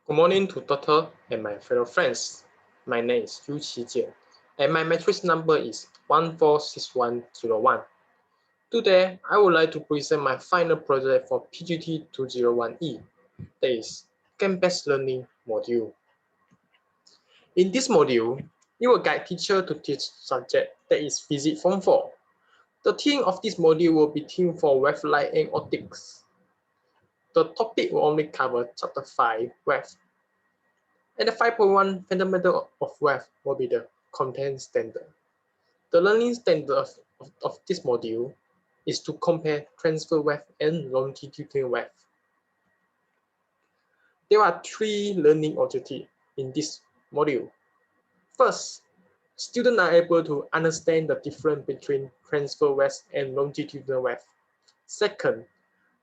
Good morning to Doctor and my fellow friends. My name is Yu Qijian, and my matrix number is 146101. Today, I would like to present my final project for PGT201E, that is Game-Based Learning module. In this module, it will guide teacher to teach subject that is Physics Form 4. The theme of this module will be theme for Wave-Light and Optics. The topic will only cover Chapter 5, Wave. And the 5.1 fundamental of wave will be the content standard. The learning standard of this module is to compare transfer wave and longitudinal wave. There are three learning objectives in this module. First, students are able to understand the difference between transfer wave and longitudinal wave. Second,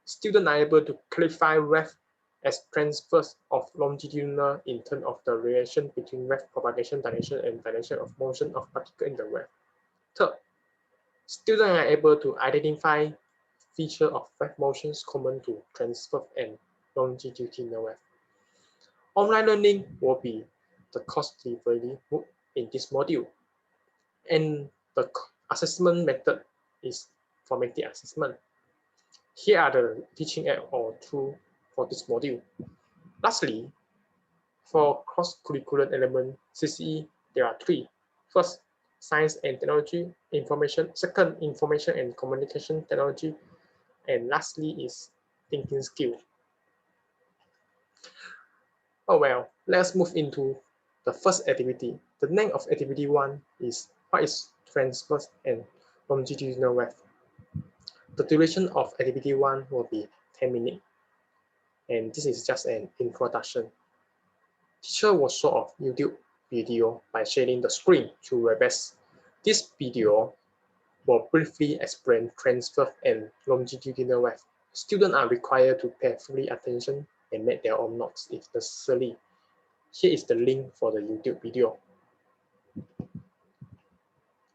students are able to clarify wave as transfers of longitudinal in terms of the relation between wave propagation direction and direction of motion of particles in the wave. Third, students are able to identify features of wave motions common to transfer and longitudinal wave. Online learning will be the course delivery in this module, and the assessment method is formative assessment. Here are the teaching aids or tools for this module. Lastly, for cross-curricular element CCE, there are three. First, science and technology, information. Second, information and communication technology. And lastly is thinking skill. Oh well, let's move into the first activity. The name of activity 1 is what is transverse and longitudinal wave. The duration of activity 1 will be 10 minutes. And this is just an introduction. Teacher will show off YouTube video by sharing the screen to WebEx. This video will briefly explain transverse and longitudinal wave. Students are required to pay full attention and make their own notes if necessary. Here is the link for the YouTube video.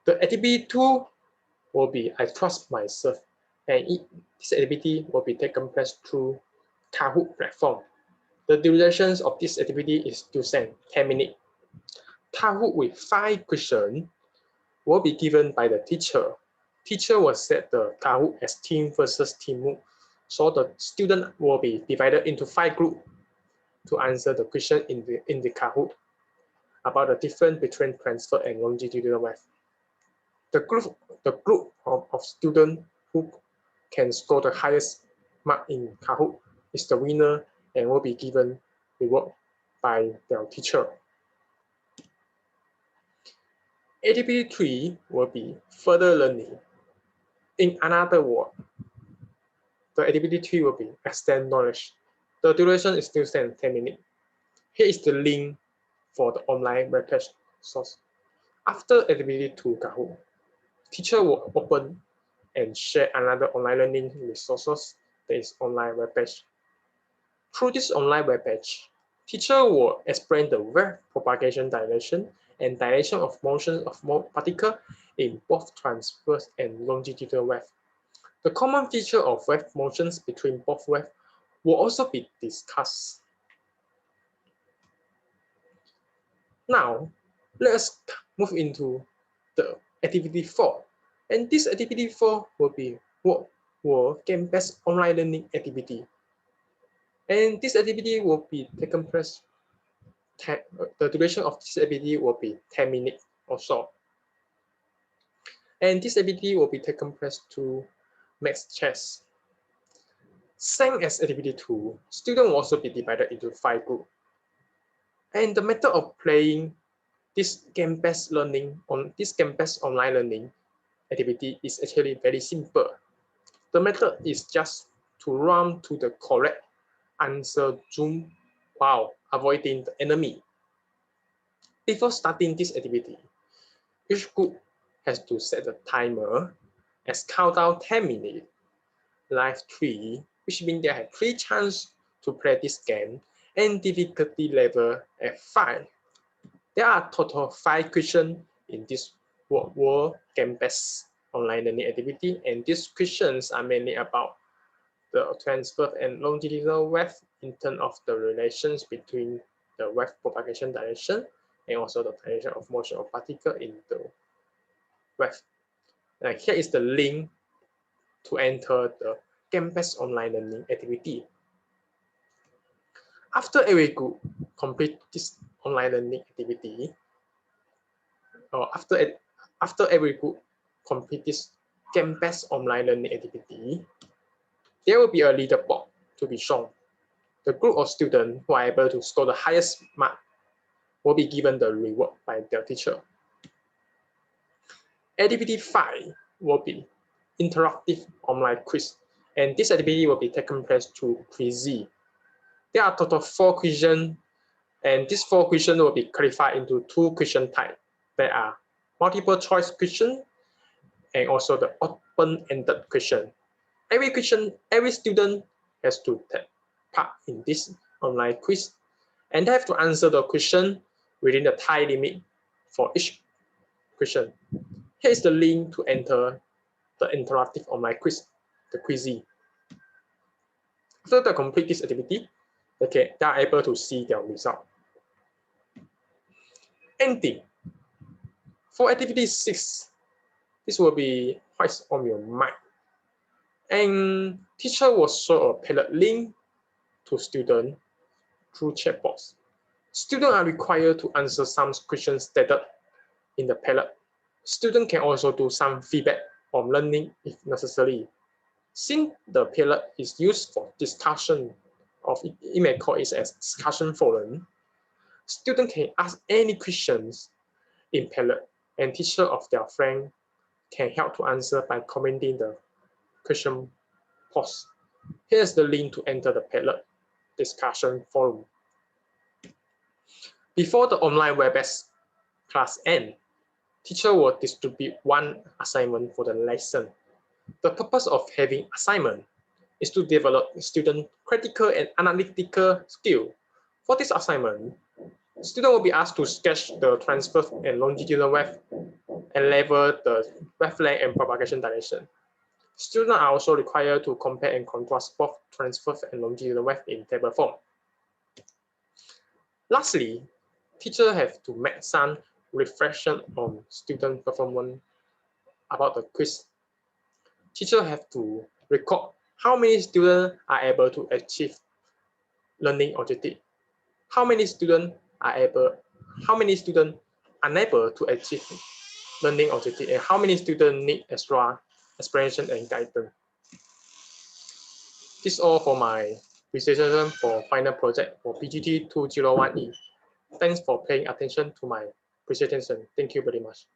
The activity 2 will be I Trust Myself, and this activity will be taken place through Kahoot platform. The durations of this activity is 10 minutes. Kahoot with 5 questions will be given by the teacher. Teacher will set the Kahoot as team versus team mode. So the student will be divided into 5 groups to answer the question in the Kahoot about the difference between transfer and longitudinal wave. The group of students who can score the highest mark in Kahoot is the winner and will be given reward by their teacher. Activity 3 will be further learning. In another word, the activity 3 will be extend knowledge. The duration is still 10 minutes. Here is the link for the online webpage source. After activity 2 Kahoot, teacher will open and share another online learning resources that is online webpage. Through this online webpage, teacher will explain the wave propagation direction and direction of motion of particle in both transverse and longitudinal wave. The common feature of wave motions between both waves will also be discussed. Now, let's move into the activity 4. And this activity 4 will be game-based online learning activity. And this activity will be taken place, the duration of this activity will be 10 minutes or so. And this activity will be taken place to max chess. Same as activity 2, students will also be divided into 5 groups. And the method of playing this game-based learning on this game-based online learning activity is actually very simple. The method is just to run to the correct answer zoom while avoiding the enemy. Before starting this activity, each group has to set a timer as countdown 10 minutes, life 3, which means they have 3 chances to play this game, and difficulty level at 5. There are total 5 questions in this world game-based online learning activity, and these questions are mainly about the transverse and longitudinal wave in terms of the relations between the wave propagation direction and also the direction of motion of particle in the wave. And here is the link to enter the campus online learning activity. After every group complete this online learning activity, or after every group complete this campus online learning activity, there will be a leaderboard to be shown. The group of students who are able to score the highest mark will be given the reward by their teacher. Activity 5 will be interactive online quiz, and this activity will be taken place through Quizy. There are total 4 questions, and these 4 questions will be classified into 2 question types. There are multiple choice question and also the open-ended question. Every student has to take part in this online quiz, and they have to answer the question within the time limit for each question. Here is the link to enter the interactive online quiz, the Quizy. After they complete this activity, they are able to see their result. Ending. For activity 6, this will be what's on your mind. And teacher will show a pilot link to students through chat box. Students are required to answer some questions stated in the pilot. Students can also do some feedback on learning if necessary. Since the pilot is used for discussion, you may call it as discussion forum, students can ask any questions in pilot, and teacher of their friend can help to answer by commenting the question posed. Here's the link to enter the pilot discussion forum. Before the online WebEx class ends, teacher will distribute one assignment for the lesson. The purpose of having assignment is to develop student critical and analytical skill. For this assignment, students will be asked to sketch the transverse and longitudinal wave and label the wavelength and propagation direction. Students are also required to compare and contrast both transverse and longitudinal wave in table form. Lastly, teachers have to make some reflection on student performance about the quiz. Teachers have to record how many students are able to achieve learning objective, how many students unable to achieve learning objective, and how many students need extra explanation and guidance. This is all for my presentation for final project for PGT201E. Thanks for paying attention to my presentation. Thank you very much.